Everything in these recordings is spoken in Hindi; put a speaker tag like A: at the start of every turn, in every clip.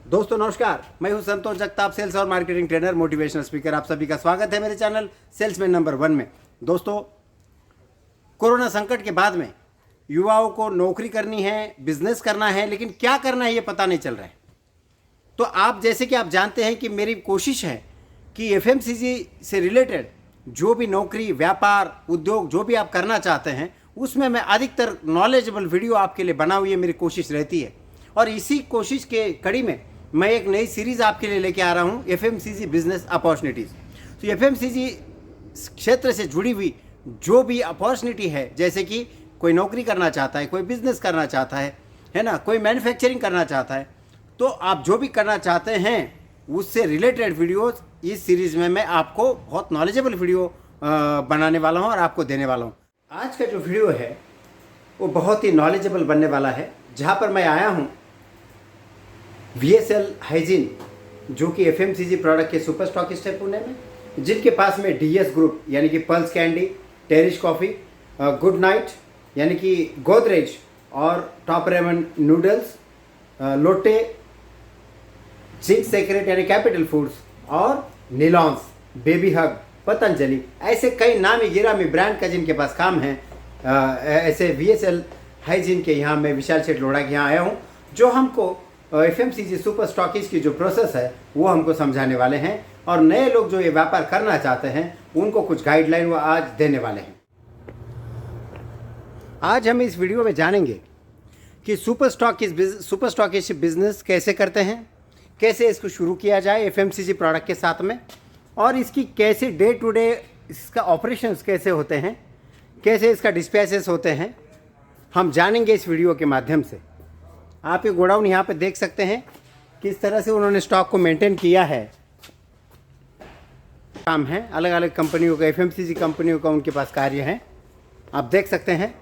A: दोस्तों नमस्कार, मैं हूं संतोष जगताप, सेल्स और मार्केटिंग ट्रेनर, मोटिवेशनल स्पीकर। आप सभी का स्वागत है मेरे चैनल सेल्समैन नंबर 1 में। दोस्तों, कोरोना संकट के बाद में युवाओं को नौकरी करनी है, बिजनेस करना है, लेकिन क्या करना है ये पता नहीं चल रहा है। तो आप जैसे कि आप जानते हैं कि मेरी कोशिश है कि एफएमसीजी से रिलेटेड जो भी नौकरी, व्यापार, उद्योग जो भी आप करना चाहते हैं उसमें मैं अधिकतर नॉलेजेबल वीडियो आपके लिए बना हुई है, मेरी कोशिश रहती है। और इसी कोशिश के कड़ी में मैं एक नई सीरीज़ आपके लिए लेके आ रहा हूँ, एफएमसीजी बिजनेस अपॉर्चुनिटीज़। तो एफएमसीजी क्षेत्र से जुड़ी हुई जो भी अपॉर्चुनिटी है, जैसे कि कोई नौकरी करना चाहता है, कोई बिजनेस करना चाहता है ना, कोई मैन्युफैक्चरिंग करना चाहता है, तो आप जो भी करना चाहते हैं उससे रिलेटेड वीडियोस इस सीरीज़ में मैं आपको बहुत नॉलेजेबल वीडियो बनाने वाला हूं और आपको देने वाला हूं। आज का जो वीडियो है वो बहुत ही नॉलेजेबल बनने वाला है, जहां पर मैं आया हूं VSL हाइजीन, जो कि एफएमसीजी प्रोडक्ट के सुपर स्टॉकिस्ट है पुणे में, जिनके पास में DS ग्रुप यानी कि पल्स कैंडी, टेरिश कॉफ़ी, गुड नाइट यानी कि गोदरेज और Top Ramen noodles, Lotte, Ching's Secret यानी कैपिटल फूड्स और नीलॉन्स, बेबी हग, पतंजलि, ऐसे कई नामी गिरामी ब्रांड का जिनके पास काम है। ऐसे VSL हाइजीन के यहाँ मैं विशाल शेठ लोढ़ा के यहाँ आया हूँ, जो हमको एफएमसीजी सुपर स्टॉकिस्ट की जो प्रोसेस है वो हमको समझाने वाले हैं, और नए लोग जो ये व्यापार करना चाहते हैं उनको कुछ गाइडलाइन वो आज देने वाले हैं। आज हम इस वीडियो में जानेंगे कि सुपर स्टॉकिस्ट बिजनेस कैसे करते हैं, कैसे इसको शुरू किया जाए एफएमसीजी प्रोडक्ट के साथ में, और इसकी कैसे डे टू डे इसका ऑपरेशंस कैसे होते हैं, कैसे इसका डिस्पैचेस होते हैं, हम जानेंगे इस वीडियो के माध्यम से। आप ये गोडाउन यहाँ पे देख सकते हैं किस तरह से उन्होंने स्टॉक को मेंटेन किया है। काम है अलग अलग कंपनियों का, एफएमसीजी कंपनियों का उनके पास कार्य है, आप देख सकते हैं।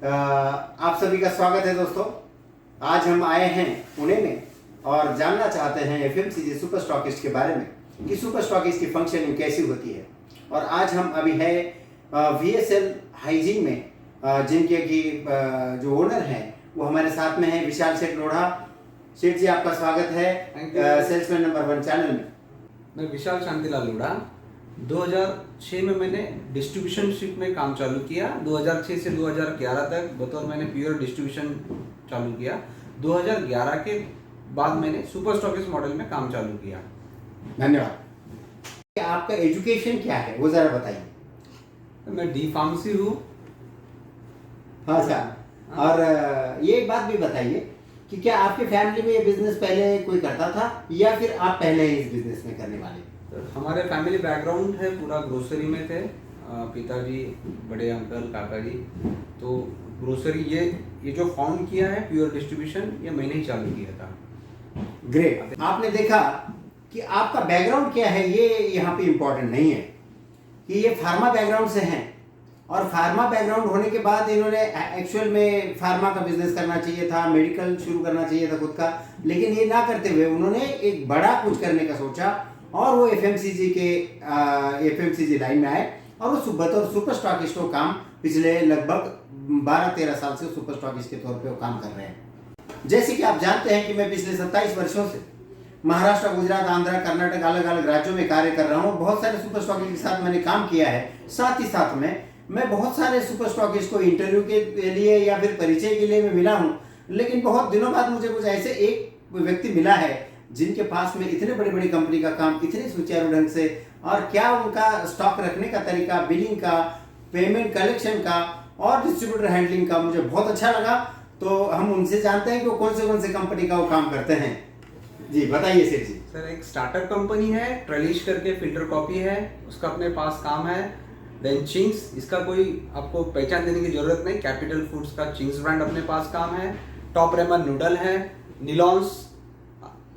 A: आप सभी का स्वागत है दोस्तों। आज हम आए हैं पुणे में और जानना चाहते हैं एफएमसीजी सुपर स्टॉकिस्ट के बारे में कि सुपर स्टॉकिस्ट की फंक्शनिंग कैसी होती है। और आज हम अभी है VSL हाइजीन में, जिनके की जो ओनर हैं वो हमारे साथ में है, विशाल शेठ लोढ़ा। शेठ जी, आपका स्वागत है सेल्समैन नंबर 1 चैनल में।
B: मैं विशाल शांतिलाल लोढ़ा। 2006 में मैंने डिस्ट्रीब्यूशनशिप में काम चालू किया। 2006 से 2011 तक बतौर मैंने प्योर डिस्ट्रीब्यूशन चालू किया। 2011 के बाद मैंने सुपर स्टॉकिस्ट मॉडल में काम चालू किया।
A: धन्यवाद। आपका एजुकेशन क्या है वो जरा बताइए।
B: मैं D फार्मेसी हूँ।
A: हाँ सर, और ये एक बात भी बताइए कि क्या आपके फैमिली में ये बिजनेस पहले कोई करता था या फिर आप पहले ही इस बिजनेस में करने वाले?
B: हमारे फैमिली बैकग्राउंड है, पूरा ग्रोसरी में थे। पिताजी, बड़े अंकल, काका जी, तो ग्रोसरी ये जो फाउंड किया है प्योर डिस्ट्रीब्यूशन, ये मैंने ही चालू किया था।
A: ग्रेट। आपने देखा कि आपका बैकग्राउंड क्या है, ये यहाँ पे इम्पोर्टेंट नहीं है कि ये फार्मा बैकग्राउंड से हैं, और फार्मा बैकग्राउंड होने के बाद इन्होंने एक्चुअल में फार्मा का बिजनेस करना चाहिए था, मेडिकल शुरू करना चाहिए था खुद का, लेकिन ये ना करते हुए उन्होंने एक बड़ा कुछ करने का सोचा और वो एफएमसीजी लाइन में आए, और वो बतौर सुपर स्टॉकिस्ट को काम पिछले लगभग 12-13 साल से सुपर स्टॉकिस्ट के तौर पे वो काम कर रहे हैं। जैसे कि आप जानते हैं कि मैं पिछले 27 वर्षों से महाराष्ट्र, गुजरात, आंध्र, कर्नाटक, अलग अलग राज्यों में कार्य कर रहा हूँ। बहुत सारे सुपर स्टॉकिस्ट के साथ मैंने काम किया है। साथ ही साथ में मैं बहुत सारे सुपर स्टॉकिस्ट को इंटरव्यू के लिए या फिर परिचय के लिए मैं मिला हूँ, लेकिन बहुत दिनों बाद मुझे कुछ ऐसे एक व्यक्ति मिला है जिनके पास में इतने बड़ी बड़ी कंपनी का काम इतने सुचारू ढंग से, और क्या उनका स्टॉक रखने का तरीका, बिलिंग का, पेमेंट कलेक्शन का और डिस्ट्रीब्यूटर हैंडलिंग का मुझे बहुत अच्छा लगा। तो हम उनसे जानते हैं कि वो कौन से कंपनी का वो काम करते हैं। जी बताइए सेठ जी।
B: सर, एक स्टार्टअप कंपनी है, ट्रेलिश करके फिल्टर कॉपी है, उसका अपने पास काम है। देन चिंग्स, इसका कोई आपको पहचान देने की जरूरत नहीं, कैपिटल फूड्स का चिंग्स ब्रांड अपने पास काम है। टॉप रेमन नूडल है, नीलॉन्स,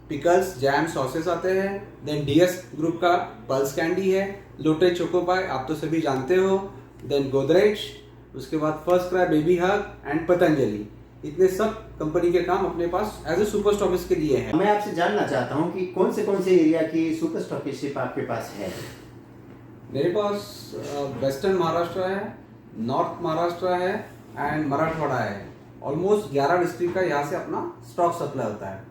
B: पिकल्स, जैम, सॉसेस आते हैं। देन DS ग्रुप का पल्स कैंडी है, लोटे चोकोपाई आप तो सभी जानते हो। देन गोदरेज, उसके बाद first cry, baby hug and Patanjali, इतने सब कंपनी के काम अपने पास एज ए सुपर स्टॉकिस्ट के लिए है।
A: मैं आपसे जानना चाहता हूँ कि कौन से एरिया की सुपर स्टॉकिस्टशिप आपके पास है?
B: मेरे पास वेस्टर्न महाराष्ट्र है, नॉर्थ महाराष्ट्र है एंड मराठवाड़ा है। ऑलमोस्ट 11 डिस्ट्रिक्ट का यहाँ से अपना स्टॉक सप्लाई होता है।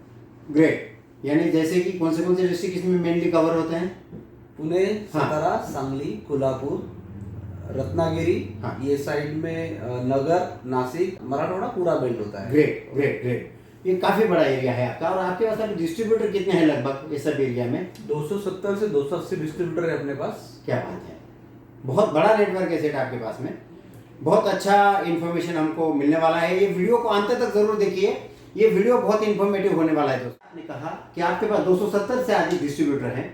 A: ग्रेट। यानी जैसे कि कौन से डिस्ट्रिक्ट इसमें मेनली कवर होते हैं?
B: पुणे,
A: हाँ।
B: सातारा, सांगली, कोल्हापुर, रत्नागिरी,
A: हाँ।
B: ये साइड में नगर, नासिक, मराठवाड़ा पूरा बेल्ट होता है।
A: Great great great. ये काफी बड़ा एरिया है आपका। और आपके पास अभी डिस्ट्रीब्यूटर कितने हैं लगभग इस सब एरिया में?
B: 270 से 280 डिस्ट्रीब्यूटर है अपने पास।
A: क्या बात है, बहुत बड़ा नेटवर्क है सेट आपके पास में। बहुत अच्छा इन्फॉर्मेशन हमको मिलने वाला है। ये वीडियो को अंत तक जरूर देखिए, ये वीडियो बहुत इन्फॉर्मेटिव होने वाला है। दोस्तों, आपने कहा कि आपके पास 270 से अधिक डिस्ट्रीब्यूटर हैं।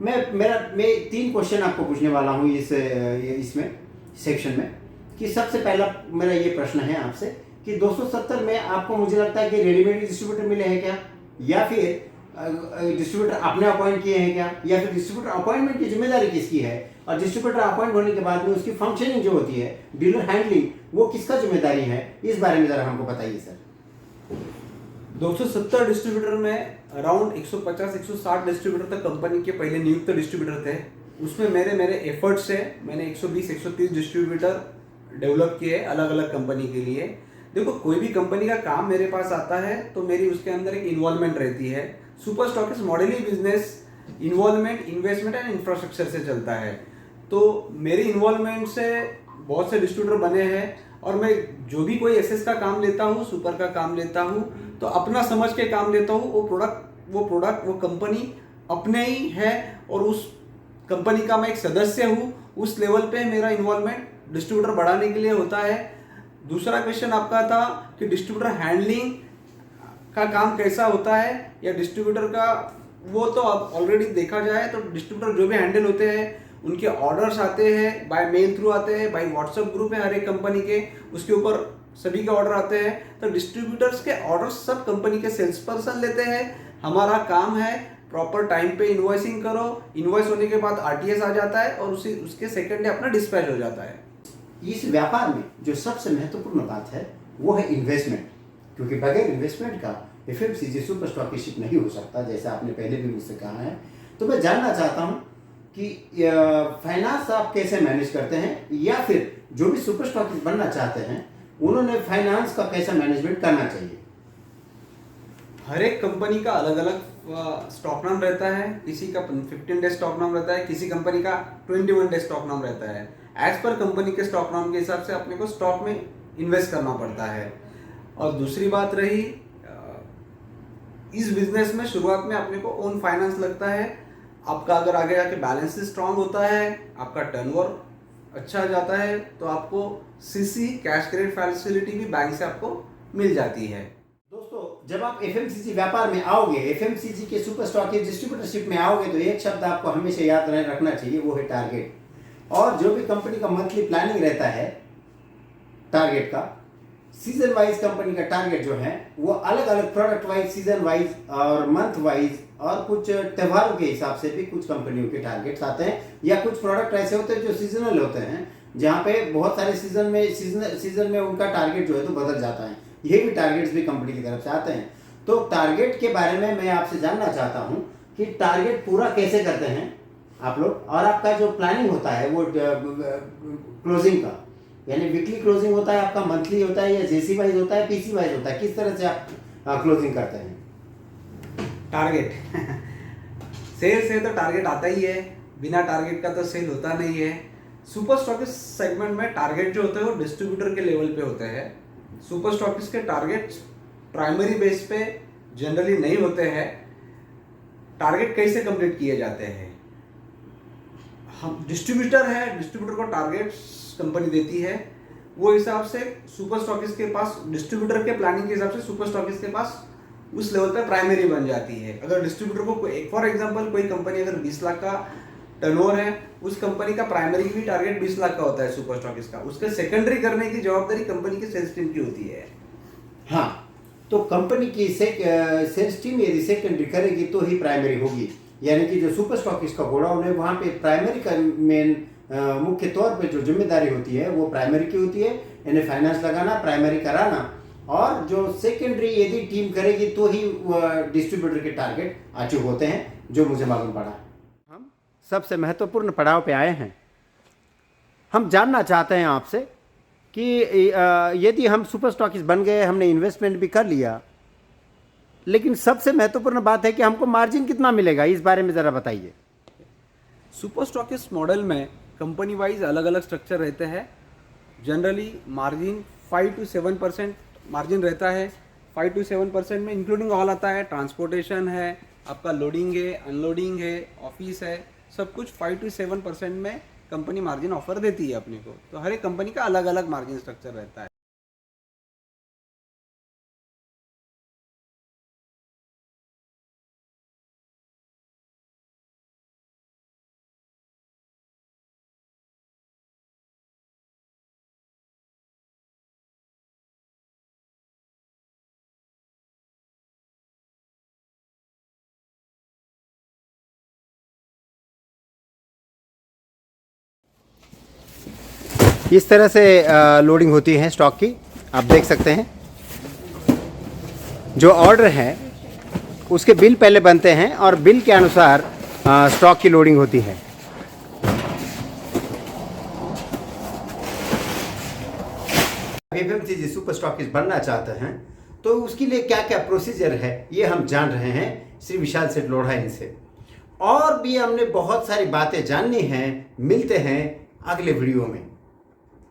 A: मैं 3 क्वेश्चन आपको पूछने वाला हूँ इसमें सेक्शन में। कि सबसे पहला मेरा ये प्रश्न है आपसे कि 270 में आपको मुझे लगता है कि रेडीमेड डिस्ट्रीब्यूटर मिले हैं क्या, या फिर डिस्ट्रीब्यूटर आपने अपॉइंट किए हैं क्या, या फिर डिस्ट्रीब्यूटर अपॉइंटमेंट की जिम्मेदारी किसकी है, और डिस्ट्रीब्यूटर अपॉइंट होने के बाद में उसकी फंक्शनिंग जो होती है, डीलर हैंडलिंग, वो किसका जिम्मेदारी है? इस बारे में जरा हमको बताइए सर।
B: 270 डिस्ट्रीब्यूटर में अराउंड 150-160 डिस्ट्रीब्यूटर तक कंपनी के पहले नियुक्त डिस्ट्रीब्यूटर थे। उसमें मेरे एफर्ट से मैंने 120-130 डिस्ट्रीब्यूटर डेवलप किए अलग अलग कंपनी के लिए। देखो, कोई भी कंपनी का काम मेरे पास आता है तो मेरी उसके अंदर एक इन्वॉल्वमेंट रहती है। Super stockist model he business involvement, investment and infrastructure से चलता है। तो मेरी इन्वॉल्वमेंट से बहुत से डिस्ट्रीब्यूटर बने हैं, और मैं जो भी कोई एसएस का काम लेता हूँ, सुपर का काम लेता हूँ, तो अपना समझ के काम लेता हूँ। वो कंपनी अपने ही है, और उस कंपनी का मैं एक सदस्य हूँ। उस लेवल पे मेरा इन्वॉल्वमेंट डिस्ट्रीब्यूटर बढ़ाने के लिए होता है। दूसरा क्वेश्चन आपका था कि डिस्ट्रीब्यूटर हैंडलिंग का काम कैसा होता है, या डिस्ट्रीब्यूटर का, वो तो अब ऑलरेडी देखा जाए तो डिस्ट्रीब्यूटर जो भी हैंडल होते हैं, उनके ऑर्डर्स आते हैं, बाय मेल थ्रू आते हैं, बाय व्हाट्सएप ग्रुप है हर एक कंपनी के, उसके ऊपर सभी के ऑर्डर आते हैं। तो डिस्ट्रीब्यूटर्स के ऑर्डर सब कंपनी के सेल्स पर्सन लेते हैं। हमारा काम है प्रॉपर टाइम पे इनवॉइसिंग करो, इनवॉइस होने के बाद आरटीएस आ जाता है, और उसके सेकंड डे अपना डिस्पैच हो जाता है।
A: इस व्यापार में जो सबसे महत्वपूर्ण बात है वो है इन्वेस्टमेंट, क्योंकि बगैर इन्वेस्टमेंट का एफएमसीजी सुपर स्टॉकिस्ट नहीं हो सकता, जैसा आपने पहले भी मुझसे कहा है। तो मैं जानना चाहता हूं कि फाइनेंस आप कैसे मैनेज करते हैं, या फिर जो भी सुपर स्टॉकिस्ट बनना चाहते हैं उन्होंने फाइनेंस का कैसा मैनेजमेंट करना चाहिए?
B: हर एक कंपनी का अलग अलग स्टॉक नाम रहता है। किसी का 15 डे स्टॉक नाम रहता है, किसी कंपनी का 21 डे स्टॉक नाम रहता है। एज पर कंपनी के स्टॉक नाम के हिसाब से अपने को स्टॉक में इन्वेस्ट करना पड़ता है। और दूसरी बात रही, इस बिजनेस में शुरुआत में अपने को ओन फाइनेंस लगता है। आपका अगर आगे जाके बैलेंस शीट स्ट्रांग होता है, आपका टर्नओवर अच्छा जाता है, तो आपको सीसी कैश क्रेडिट फैसिलिटी भी बैंक से आपको मिल जाती है।
A: दोस्तों, जब आप एफएमसीजी व्यापार में आओगे, एफएमसीजी के सुपर स्टॉकिस्ट डिस्ट्रीब्यूटरशिप में आओगे, तो एक शब्द आपको हमेशा याद रखना चाहिए, वो है टारगेट। और जो भी कंपनी का मंथली प्लानिंग रहता है टारगेट का, सीजन वाइज कंपनी का टारगेट जो है वो अलग अलग प्रोडक्ट वाइज, सीजन वाइज और मंथ वाइज, और कुछ त्योहारों के हिसाब से भी कुछ कंपनियों के टारगेट्स आते हैं, या कुछ प्रोडक्ट ऐसे होते हैं जो सीजनल होते हैं, जहाँ पे बहुत सारे सीजन में उनका टारगेट जो है तो बदल जाता है। ये भी टारगेट्स भी कंपनी की तरफ से आते हैं। तो टारगेट के बारे में मैं आपसे जानना चाहता हूँ कि टारगेट पूरा कैसे करते हैं आप लोग, और आपका जो प्लानिंग होता है वो क्लोजिंग का, यानी वीकली क्लोजिंग होता है आपका, मंथली होता है, या जेसी वाइज होता है, पीसी वाइज होता है, किस तरह से आप क्लोजिंग करते हैं?
B: टारगेट सेल से तो टारगेट आता ही है, बिना टारगेट का तो सेल होता नहीं है। सुपर स्टॉकिस्ट सेगमेंट में टारगेट जो होते हैं वो डिस्ट्रीब्यूटर के लेवल पे होते हैं। सुपर स्टॉकिस्ट के टारगेट प्राइमरी बेस पे जनरली नहीं होते हैं। टारगेट कैसे कंप्लीट किए जाते हैं? हम डिस्ट्रीब्यूटर है, डिस्ट्रीब्यूटर को टारगेट कंपनी देती है, वो हिसाब से सुपर स्टॉकिस्ट के पास, डिस्ट्रीब्यूटर के प्लानिंग के हिसाब से सुपर स्टॉकिस्ट के पास उस लेवल पे प्राइमरी बन जाती है। अगर डिस्ट्रीब्यूटर को फॉर एग्जांपल कोई कंपनी अगर 20 लाख का टर्नओवर है, उस कंपनी का प्राइमरी भी टारगेट 20 लाख का होता है सुपर स्टॉकिस्ट का, उसके सेकेंडरी करने की जवाबदारी कंपनी की सेल्स टीम की होती है।
A: हाँ, तो कंपनी की सेल्स टीम यदि सेकेंडरी करेगी तो ही प्राइमरी होगी, यानी कि जो सुपर स्टॉकिस्ट का गोडाउन है वहाँ पे प्राइमरी का मेन मुख्य तौर पे जो जिम्मेदारी होती है वो प्राइमरी की होती है, यानी फाइनेंस लगाना, प्राइमरी कराना, और जो सेकेंडरी यदि टीम करेगी तो ही डिस्ट्रीब्यूटर के टारगेट अचीव होते हैं, जो मुझे मालूम पड़ा। हम सबसे महत्वपूर्ण पड़ाव पे आए हैं। हम जानना चाहते हैं आपसे कि यदि हम सुपर स्टॉकिस्ट बन गए, हमने इन्वेस्टमेंट भी कर लिया, लेकिन सबसे महत्वपूर्ण बात है कि हमको मार्जिन कितना मिलेगा, इस बारे में ज़रा बताइए।
B: सुपर स्टॉकिस्ट मॉडल में कंपनी वाइज अलग अलग स्ट्रक्चर रहते हैं। जनरली मार्जिन 5 to 7% मार्जिन रहता है। 5 to 7% में इंक्लूडिंग ऑल आता है, ट्रांसपोर्टेशन है, आपका लोडिंग है, अनलोडिंग है, ऑफिस है, सब कुछ 5 to 7% में कंपनी मार्जिन ऑफर देती है अपने को। तो हर एक कंपनी का अलग अलग मार्जिन स्ट्रक्चर रहता है।
A: इस तरह से लोडिंग होती है स्टॉक की, आप देख सकते हैं। जो ऑर्डर है उसके बिल पहले बनते हैं और बिल के अनुसार स्टॉक की लोडिंग होती है। FMCG सुपर स्टॉकिस्ट बनना चाहते हैं तो उसके लिए क्या क्या प्रोसीजर है, ये हम जान रहे हैं श्री विशाल सेठ लोढ़ा इनसे। और भी हमने बहुत सारी बातें जाननी हैं। मिलते हैं अगले वीडियो में।